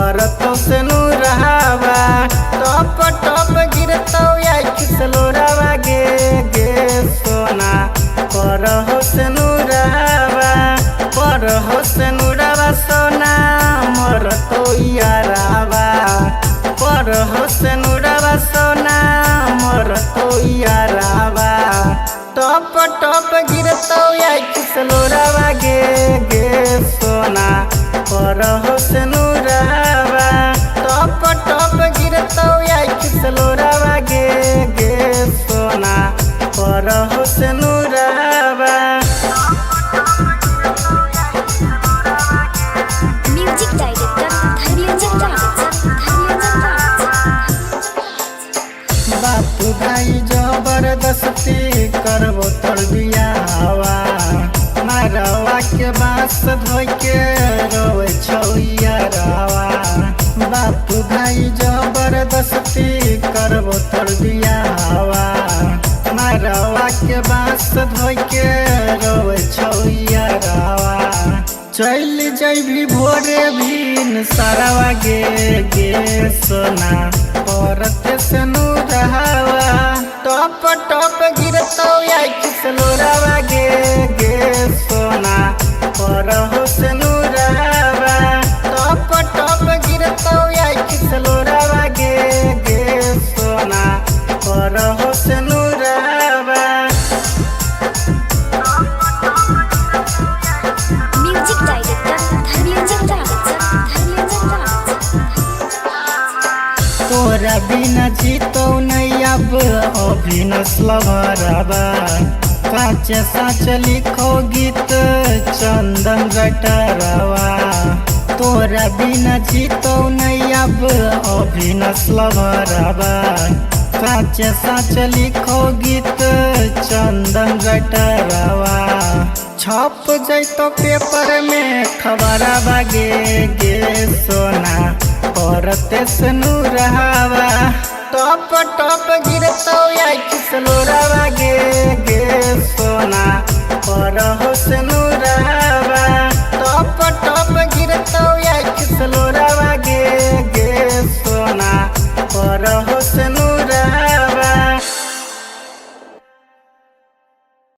करतो से नूरहावा टप टप गिरतो या किसलोरावा गे सोना करहो से नूरहावा करहो से नूरावा सोना मोर तो यारावा करहो से नूरावा सोना मोर तो यारावा टप टप गिरतो या किसलोरावा गे सोना करहो से नूरहावा टप टप गिरतो या किसलोरावा गे सोना करहो से नूरहावा। म्यूजिक डायरेक्टर धर्मेंद्र राज। बापू भाई जबरदस्ती करबो तोर बियाहवा मारवा के बांस धोइ के रोवे छौया रावा। बापू भाई जबरदस्ती करबो तोर बियाहवा मारवा के बांस धोइ के रोवे छौया रावा। चल जैभी भोरे भीन सारावा गे सोना औरत से नूरहावा टप टप गिरतो या किसलोरावा गे सोना करहो से नूरहावा टप टप गिरतो या किसलोरावा गे सोना करहो से नूरहावा। म्यूजिक डायरेक्टर धर्मेंद्र राज। तोरा बिना जीतो नहीं अब अभिनस लवरबा काचे साच लिखो गीत चंदन रटरवा। तोरा बिना जीतो नहीं अब अभिनस लवरबा काचे साच लिखो गीत चंदन रटरवा। छप जैतो पेपर में खबरवा गे सोना औरत से नूरहावा टप टप गिरतो या किसलोरावा